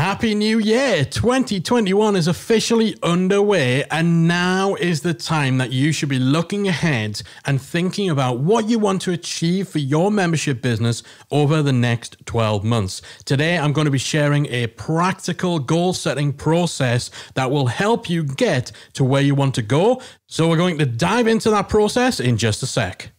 Happy New Year! 2021 is officially underway, and now is the time that you should be looking ahead and thinking about what you want to achieve for your membership business over the next 12 months. Today, I'm going to be sharing a practical goal-setting process that will help you get to where you want to go. So we're going to dive into that process in just a sec.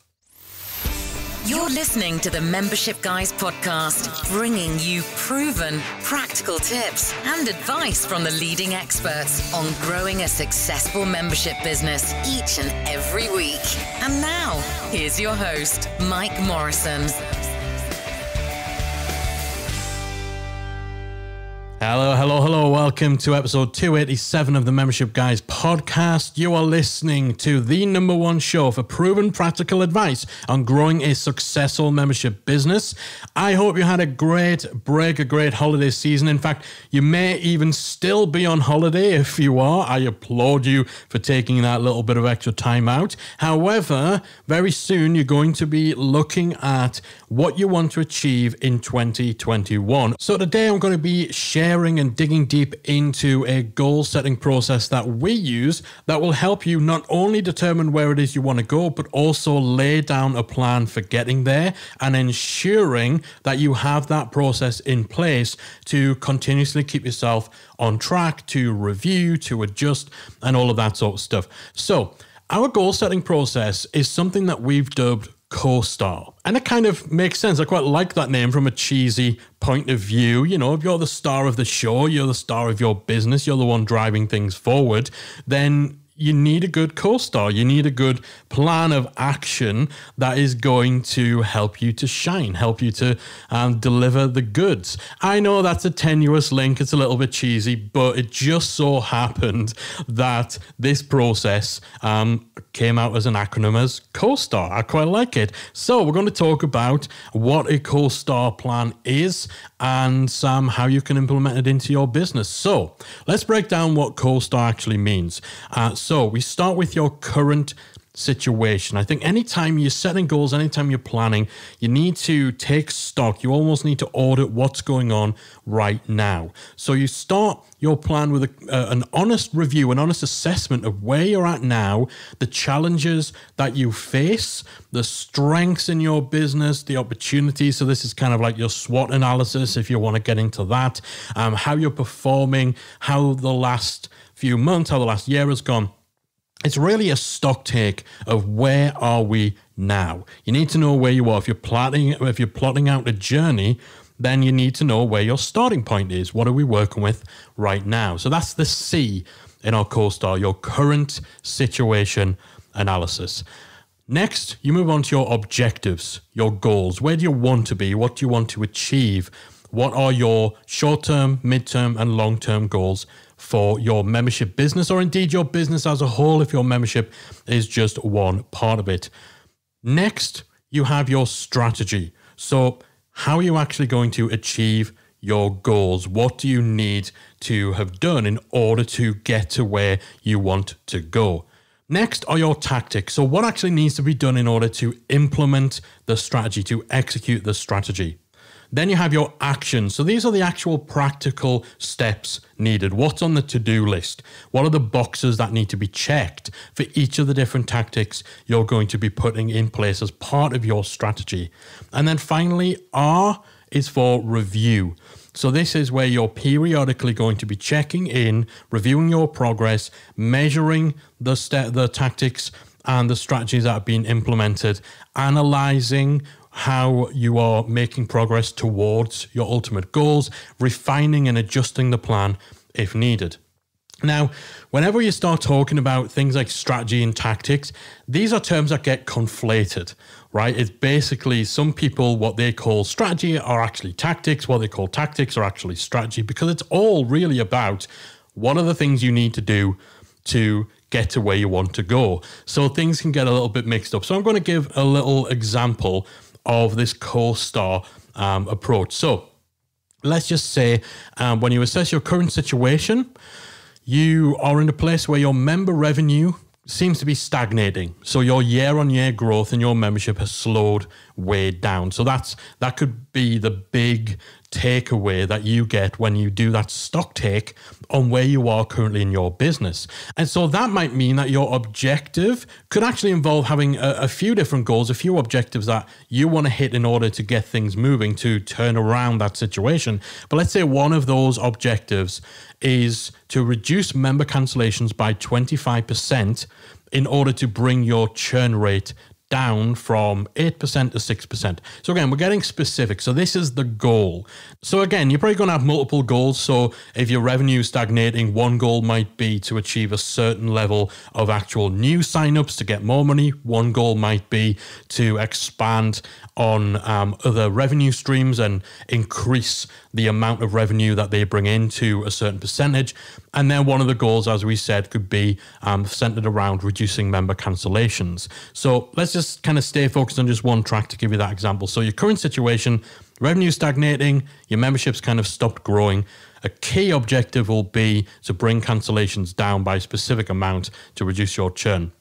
You're listening to the Membership Guys podcast, bringing you proven, practical tips and advice from the leading experts on growing a successful membership business each and every week. And now, here's your host, Mike Morrison. Hello. Welcome to episode 287 of the Membership Guys podcast. You are listening to the number one show for proven practical advice on growing a successful membership business. I hope you had a great break, a great holiday season. In fact, you may even still be on holiday. If you are, I applaud you for taking that little bit of extra time out. However, very soon you're going to be looking at what you want to achieve in 2021. So today I'm going to be sharing and digging deep into a goal setting process that we use that will help you not only determine where it is you want to go, but also lay down a plan for getting there and ensuring that you have that process in place to continuously keep yourself on track, to review, to adjust, and all of that sort of stuff. So our goal setting process is something that we've dubbed Co-Star. And it kind of makes sense. I quite like that name from a cheesy point of view. You know, if you're the star of the show, you're the star of your business, you're the one driving things forward, then you need a good co-star. You need a good plan of action that is going to help you to shine, help you to deliver the goods. I know that's a tenuous link. It's a little bit cheesy, but it just so happened that this process came out as an acronym as co-star. I quite like it. So we're going to talk about what a co-star plan is and how you can implement it into your business. So let's break down what co-star actually means. So we start with your current situation. I think anytime you're setting goals, anytime you're planning, you need to take stock. You almost need to audit what's going on right now. So you start your plan with an honest review, an honest assessment of where you're at now, the challenges that you face, the strengths in your business, the opportunities. So this is kind of like your SWOT analysis if you want to get into that, how you're performing, how the last few months, how the last year has gone. It's really a stock take of where are we now. You need to know where you are. If you're plotting out a journey, then you need to know where your starting point is. What are we working with right now? So that's the C in our co-star, your current situation analysis. Next, you move on to your objectives, your goals. Where do you want to be? What do you want to achieve? What are your short-term, mid-term, and long-term goals for your membership business, or indeed your business as a whole if your membership is just one part of it? Next, you have your strategy. So how are you actually going to achieve your goals? What do you need to have done in order to get to where you want to go? Next are your tactics. So what actually needs to be done in order to implement the strategy, to execute the strategy? Then you have your actions. So these are the actual practical steps needed. What's on the to-do list? What are the boxes that need to be checked for each of the different tactics you're going to be putting in place as part of your strategy? And then finally, R is for review. So this is where you're periodically going to be checking in, reviewing your progress, measuring the tactics and the strategies that have been implemented, analyzing how you are making progress towards your ultimate goals, refining and adjusting the plan if needed. Now, whenever you start talking about things like strategy and tactics, these are terms that get conflated, right? It's basically some people, what they call strategy are actually tactics. What they call tactics are actually strategy, because it's all really about what are the things you need to do to get to where you want to go. So things can get a little bit mixed up. So I'm going to give a little example of this co-star approach. So let's just say when you assess your current situation, you are in a place where your member revenue seems to be stagnating. So your year-on-year growth in your membership has slowed way down. So that could be the big takeaway that you get when you do that stock take on where you are currently in your business. And so that might mean that your objective could actually involve having a few different goals, a few objectives that you want to hit in order to get things moving, to turn around that situation. But let's say one of those objectives is to reduce member cancellations by 25% in order to bring your churn rate down from 8% to 6%. So again, we're getting specific. So this is the goal. So again, you're probably going to have multiple goals. So if your revenue is stagnating, one goal might be to achieve a certain level of actual new signups to get more money. One goal might be to expand on other revenue streams and increase the amount of revenue that they bring in to a certain percentage. And then one of the goals, as we said, could be centered around reducing member cancellations. So let's just kind of stay focused on just one track to give you that example. So your current situation, revenue stagnating, your membership's kind of stopped growing. A key objective will be to bring cancellations down by a specific amount to reduce your churn.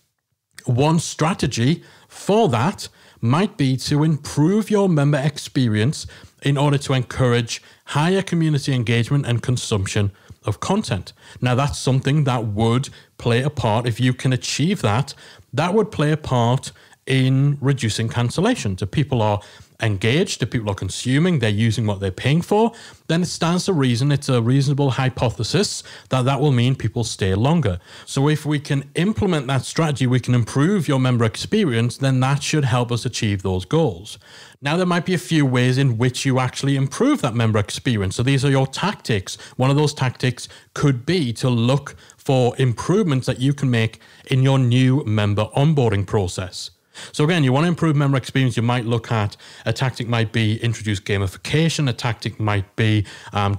One strategy for that might be to improve your member experience in order to encourage higher community engagement and consumption of content. Now, that's something that would play a part. If you can achieve that, that would play a part in reducing cancellations. If people are engaged, if people are consuming, they're using what they're paying for, then it stands to reason, it's a reasonable hypothesis that that will mean people stay longer. So if we can implement that strategy, we can improve your member experience, then that should help us achieve those goals. Now, there might be a few ways in which you actually improve that member experience. So these are your tactics. One of those tactics could be to look for improvements that you can make in your new member onboarding process. So again, you want to improve member experience. You might look at a tactic might be introduce gamification. A tactic might be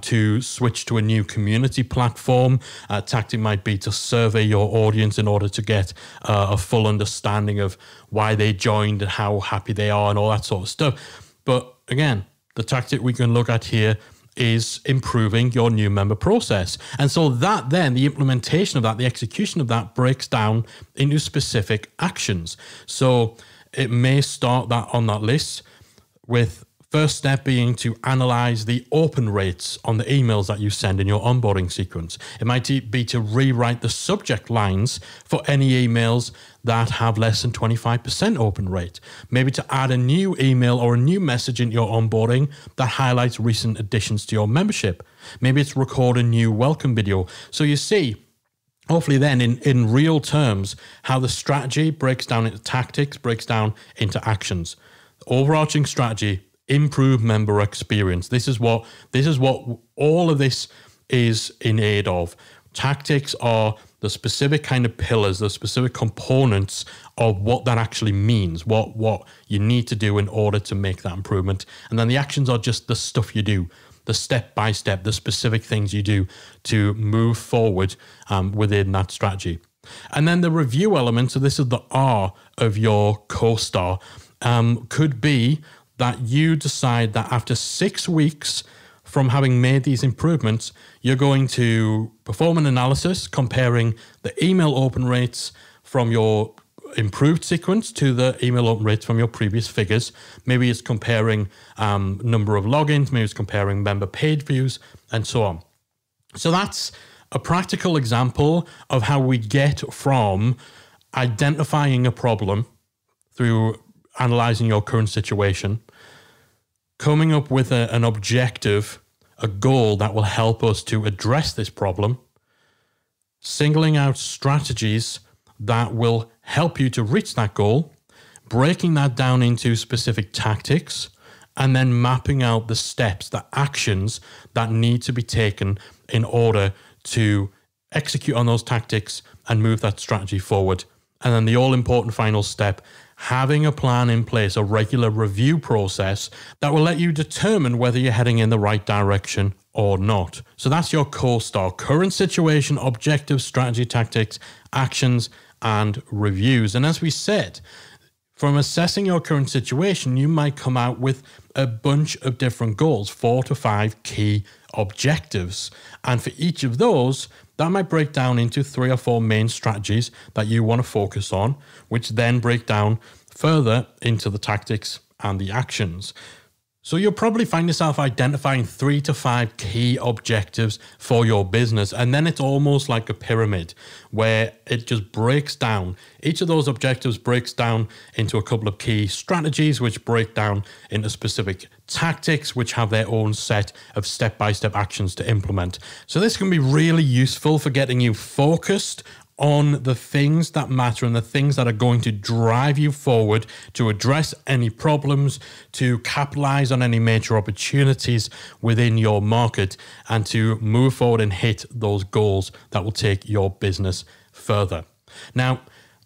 to switch to a new community platform. A tactic might be to survey your audience in order to get a full understanding of why they joined and how happy they are and all that sort of stuff. But again, the tactic we can look at here is improving your new member process. And so that then, the implementation of that, the execution of that breaks down into specific actions. So it may start that on that list with first step being to analyze the open rates on the emails that you send in your onboarding sequence. It might be to rewrite the subject lines for any emails that have less than 25% open rate. Maybe to add a new email or a new message into your onboarding that highlights recent additions to your membership. Maybe it's record a new welcome video. So you see, hopefully then in real terms, how the strategy breaks down into tactics, breaks down into actions. Overarching strategy, improve member experience. This is what all of this is in aid of. Tactics are the specific kind of pillars, the specific components of what that actually means, what you need to do in order to make that improvement. And then the actions are just the stuff you do, the step by step, the specific things you do to move forward within that strategy. And then the review element, so this is the R of your co-star, could be that you decide that after 6 weeks from having made these improvements, you're going to perform an analysis comparing the email open rates from your improved sequence to the email open rates from your previous figures. Maybe it's comparing number of logins, maybe it's comparing member page views, and so on. So that's a practical example of how we get from identifying a problem through analyzing your current situation, coming up with an objective, a goal that will help us to address this problem, singling out strategies that will help you to reach that goal, breaking that down into specific tactics, and then mapping out the steps, the actions that need to be taken in order to execute on those tactics and move that strategy forward. And then the all-important final step, having a plan in place, a regular review process that will let you determine whether you're heading in the right direction or not. So that's your co-star: current situation, objectives, strategy, tactics, actions, and reviews. And as we said, from assessing your current situation, you might come out with a bunch of different goals, 4 to 5 key objectives. And for each of those, that might break down into 3 or 4 main strategies that you want to focus on, which then break down further into the tactics and the actions. So you'll probably find yourself identifying 3 to 5 key objectives for your business. And then it's almost like a pyramid where it just breaks down. Each of those objectives breaks down into a couple of key strategies, which break down into specific tactics, which have their own set of step-by-step actions to implement. So this can be really useful for getting you focused on the things that matter and the things that are going to drive you forward to address any problems, to capitalize on any major opportunities within your market, and to move forward and hit those goals that will take your business further. Now,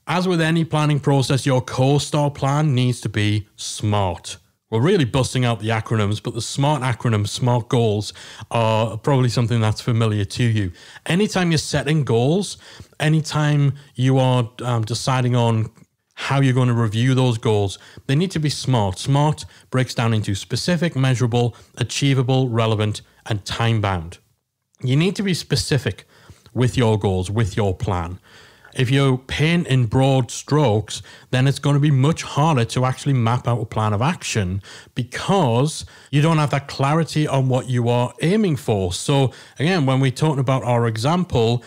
as with any planning process, your co-star plan needs to be SMART. We're really busting out the acronyms, but the SMART acronyms, SMART goals, are probably something that's familiar to you. Anytime you're setting goals, anytime you are deciding on how you're going to review those goals, they need to be SMART. SMART breaks down into specific, measurable, achievable, relevant, and time-bound. You need to be specific with your goals, with your plan. If you paint in broad strokes, then it's going to be much harder to actually map out a plan of action because you don't have that clarity on what you are aiming for. So again, when we're talking about our example,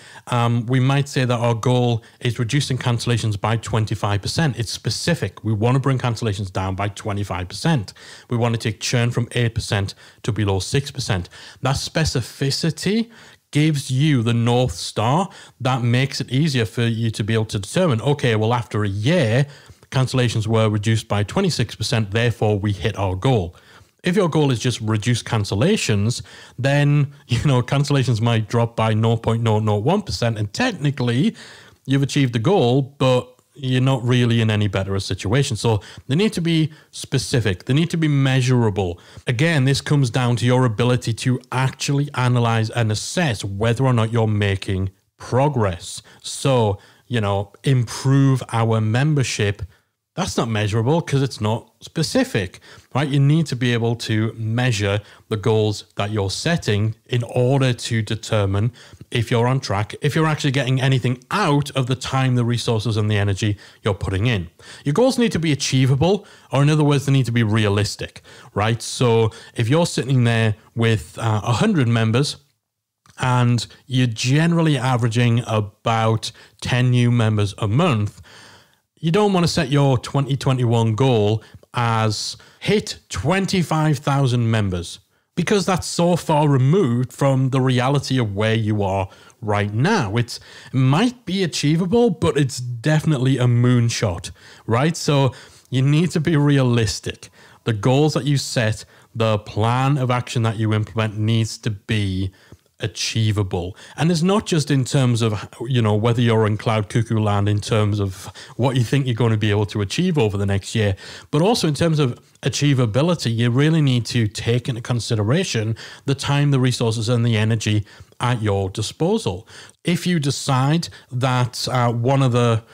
we might say that our goal is reducing cancellations by 25%. It's specific. We want to bring cancellations down by 25%. We want to take churn from 8% to below 6%. That specificity gives you the North Star that makes it easier for you to be able to determine, okay, well, after a year, cancellations were reduced by 26%, therefore we hit our goal. If your goal is just reduce cancellations, then, cancellations might drop by 0.001%, and technically you've achieved the goal, but you're not really in any better a situation. So they need to be specific. They need to be measurable. Again, this comes down to your ability to actually analyze and assess whether or not you're making progress. So, improve our membership. That's not measurable because it's not specific, right? You need to be able to measure the goals that you're setting in order to determine if you're on track, if you're actually getting anything out of the time, the resources, and the energy you're putting in. Your goals need to be achievable, or in other words, they need to be realistic, right? So if you're sitting there with 100 members, and you're generally averaging about 10 new members a month, you don't want to set your 2021 goal as hit 25,000 members because that's so far removed from the reality of where you are right now. It might be achievable, but it's definitely a moonshot, right? So you need to be realistic. The goals that you set, the plan of action that you implement needs to be achievable. And it's not just in terms of, whether you're in cloud cuckoo land in terms of what you think you're going to be able to achieve over the next year, but also in terms of achievability. You really need to take into consideration the time, the resources, and the energy at your disposal. If you decide that one of the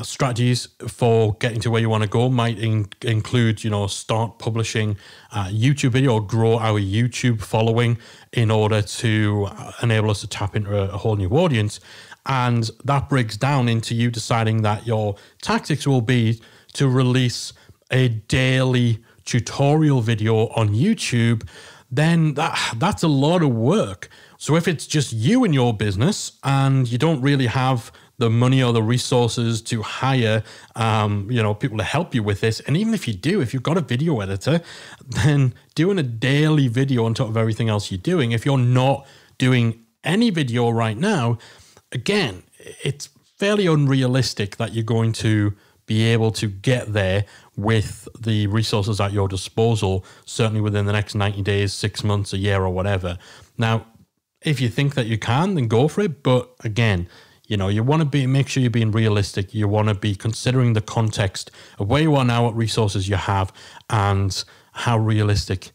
strategies for getting to where you want to go might include, start publishing YouTube video or grow our YouTube following in order to enable us to tap into a whole new audience. And that breaks down into you deciding that your tactics will be to release a daily tutorial video on YouTube, then that's a lot of work. So if it's just you and your business and you don't really have the money or the resources to hire, people to help you with this. And even if you do, if you've got a video editor, then doing a daily video on top of everything else you're doing, if you're not doing any video right now, again, it's fairly unrealistic that you're going to be able to get there with the resources at your disposal, certainly within the next 90 days, 6 months, a year, or whatever. Now, if you think that you can, then go for it. But again, you want to make sure you're being realistic. You want to be considering the context of where you are now, what resources you have, and how realistic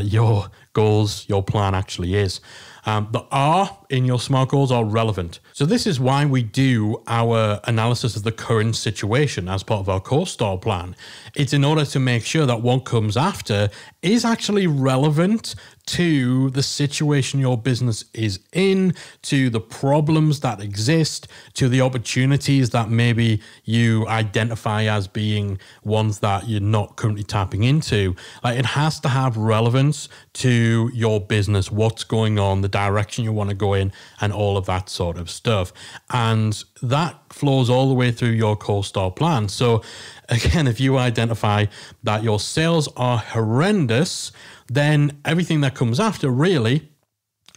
your goals your plan actually is. The R in your SMART goals are relevant. So this is why we do our analysis of the current situation as part of our course style plan. It's in order to make sure that what comes after is actually relevant to the situation your business is in, to the problems that exist, to the opportunities that maybe you identify as being ones that you're not currently tapping into. Like, it has to have relevance to your business, what's going on, the direction you want to go in, and all of that sort of stuff. And that flows all the way through your course style plan. So again, if you identify that your sales are horrendous, then everything that comes after really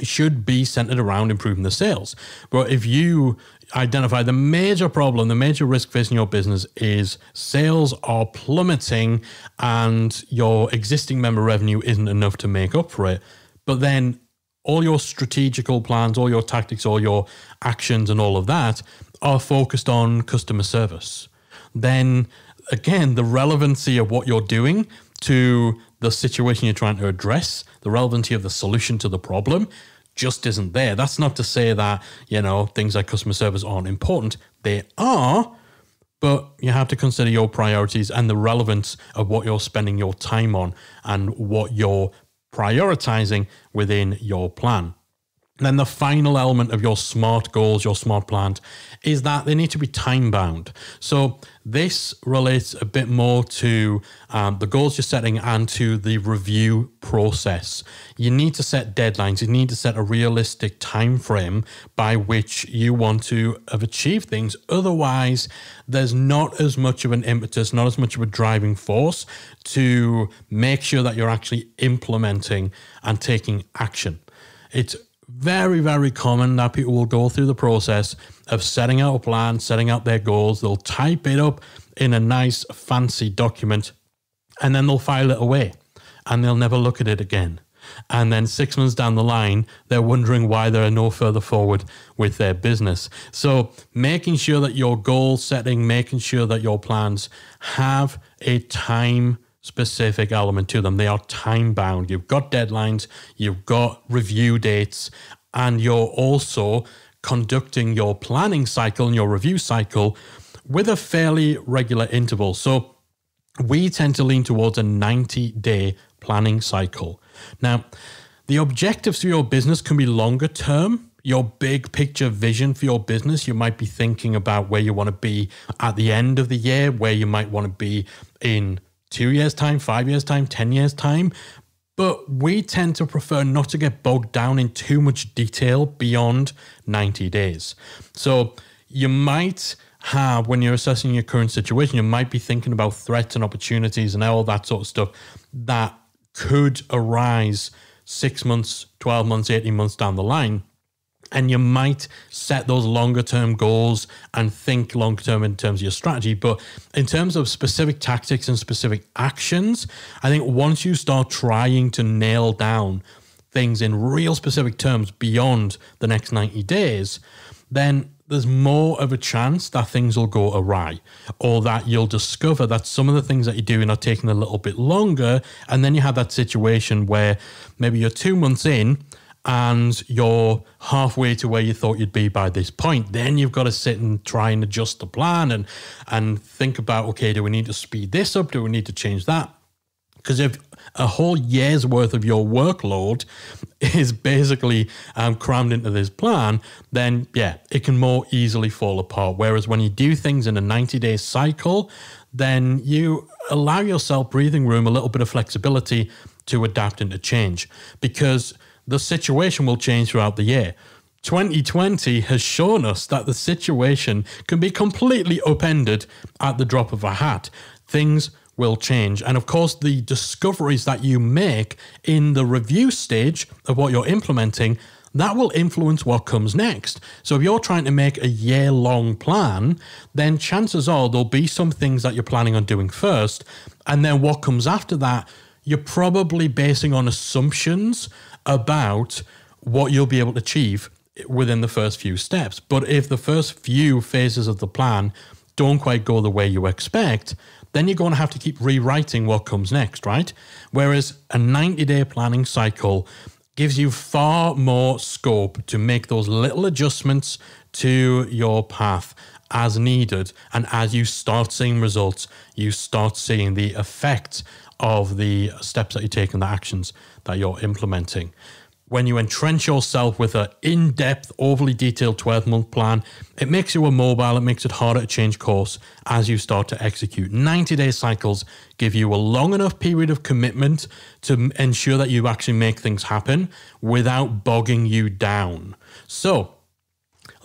should be centered around improving the sales. But if you identify the major problem, the major risk facing your business is sales are plummeting and your existing member revenue isn't enough to make up for it, but then all your strategical plans, all your tactics, all your actions and all of that are focused on customer service, then again, the relevancy of what you're doing to the situation you're trying to address, the relevancy of the solution to the problem just isn't there. That's not to say that, things like customer service aren't important. They are, but you have to consider your priorities and the relevance of what you're spending your time on and what you're prioritizing within your plan. Then the final element of your SMART goals, your SMART plans, is that they need to be time bound. So this relates a bit more to the goals you're setting and to the review process. You need to set deadlines. You need to set a realistic time frame by which you want to have achieved things. Otherwise, there's not as much of an impetus, not as much of a driving force to make sure that you're actually implementing and taking action. It's very, very common that people will go through the process of setting out a plan, setting out their goals. They'll type it up in a nice, fancy document, and then they'll file it away, and they'll never look at it again. And then 6 months down the line, they're wondering why they're no further forward with their business. So making sure that your goal setting, making sure that your plans have a time specific element to them. They are time bound. You've got deadlines, you've got review dates, and you're also conducting your planning cycle and your review cycle with a fairly regular interval. So we tend to lean towards a 90-day planning cycle. Now, the objectives for your business can be longer term. Your big picture vision for your business, you might be thinking about where you want to be at the end of the year, where you might want to be in 2 years' time, 5 years' time, 10 years' time. But we tend to prefer not to get bogged down in too much detail beyond 90 days. So you might have, when you're assessing your current situation, you might be thinking about threats and opportunities and all that sort of stuff that could arise 6 months, 12 months, 18 months down the line. And you might set those longer term goals and think longer term in terms of your strategy. But in terms of specific tactics and specific actions, I think once you start trying to nail down things in real specific terms beyond the next 90 days, then there's more of a chance that things will go awry, or that you'll discover that some of the things that you're doing are taking a little bit longer. And then you have that situation where maybe you're 2 months in and you're halfway to where you thought you'd be by this point. Then you've got to sit and try and adjust the plan and think about, okay, do we need to speed this up? Do we need to change that? Because if a whole year's worth of your workload is basically crammed into this plan, then yeah, it can more easily fall apart. Whereas when you do things in a 90-day cycle, then you allow yourself breathing room, a little bit of flexibility to adapt and to change, because the situation will change throughout the year. 2020 has shown us that the situation can be completely upended at the drop of a hat. Things will change. And of course, the discoveries that you make in the review stage of what you're implementing, that will influence what comes next. So if you're trying to make a year-long plan, then chances are there'll be some things that you're planning on doing first. And then what comes after that, you're probably basing on assumptions about what you'll be able to achieve within the first few steps. But if the first few phases of the plan don't quite go the way you expect, then you're going to have to keep rewriting what comes next, right? Whereas a 90-day planning cycle gives you far more scope to make those little adjustments to your path as needed. And as you start seeing results, you start seeing the effect of the steps that you take and the actions that you're implementing. When you entrench yourself with an in-depth, overly detailed 12-month plan, it makes you immobile. It makes it harder to change course as you start to execute. 90-day cycles give you a long enough period of commitment to ensure that you actually make things happen without bogging you down. So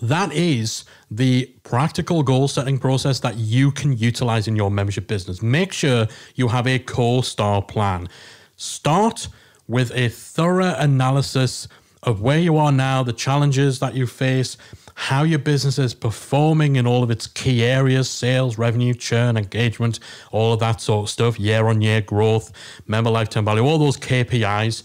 that is the practical goal setting process that you can utilize in your membership business. Make sure you have a core-star plan. Start with a thorough analysis of where you are now, the challenges that you face, how your business is performing in all of its key areas, sales, revenue, churn, engagement, all of that sort of stuff, year-on-year growth, member lifetime value, all those KPIs.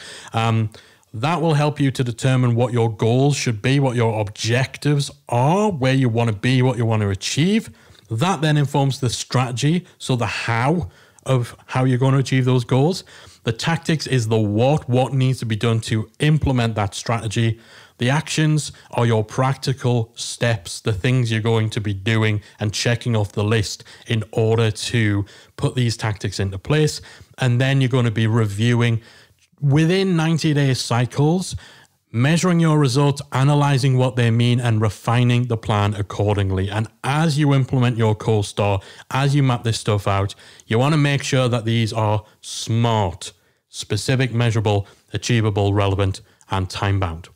That will help you to determine what your goals should be, what your objectives are, where you want to be, what you want to achieve. That then informs the strategy, so the how of how you're going to achieve those goals. The tactics is the what needs to be done to implement that strategy. The actions are your practical steps, the things you're going to be doing and checking off the list in order to put these tactics into place. And then you're going to be reviewing within 90-day cycles, measuring your results, analyzing what they mean, and refining the plan accordingly. And as you implement your core star, as you map this stuff out, you want to make sure that these are SMART, specific, measurable, achievable, relevant, and time-bound.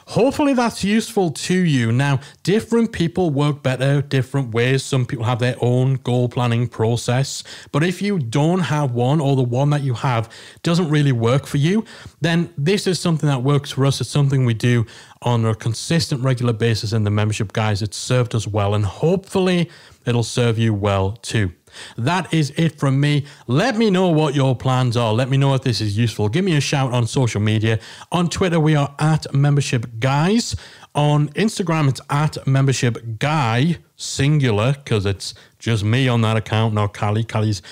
Hopefully that's useful to you. Now, different people work better different ways. Some people have their own goal planning process. But if you don't have one, or the one that you have doesn't really work for you, then this is something that works for us. It's something we do on a consistent, regular basis in the membership, guys. It's served us well, and hopefully it'll serve you well too. That is it from me. Let me know what your plans are. Let me know if this is useful. Give me a shout on social media. On Twitter, we are at Membership Guys. On Instagram, it's at Membership Guy, singular, because it's just me on that account, not Callie. Callie's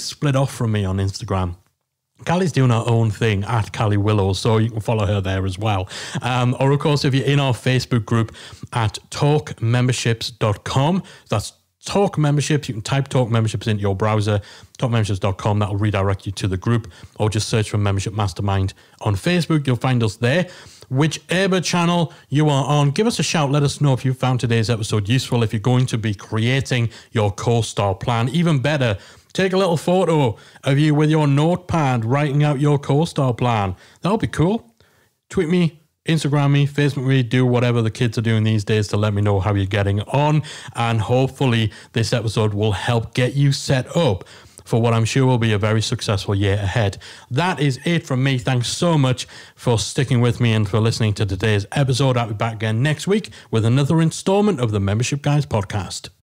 split off from me on Instagram. Callie's doing her own thing at Callie Willow, so you can follow her there as well. Or, of course, if you're in our Facebook group at talkmemberships.com, that's Talk Memberships. You can type Talk Memberships into your browser, talkmemberships.com. That'll redirect you to the group, or just search for Membership Mastermind on Facebook. You'll find us there. Whichever channel you are on, give us a shout. Let us know if you found today's episode useful. If you're going to be creating your core star plan, even better, take a little photo of you with your notepad writing out your core star plan. That'll be cool. Tweet me, Instagram me, Facebook me, do whatever the kids are doing these days to let me know how you're getting on. And hopefully this episode will help get you set up for what I'm sure will be a very successful year ahead. That is it from me. Thanks so much for sticking with me and for listening to today's episode. I'll be back again next week with another installment of the Membership Guys podcast.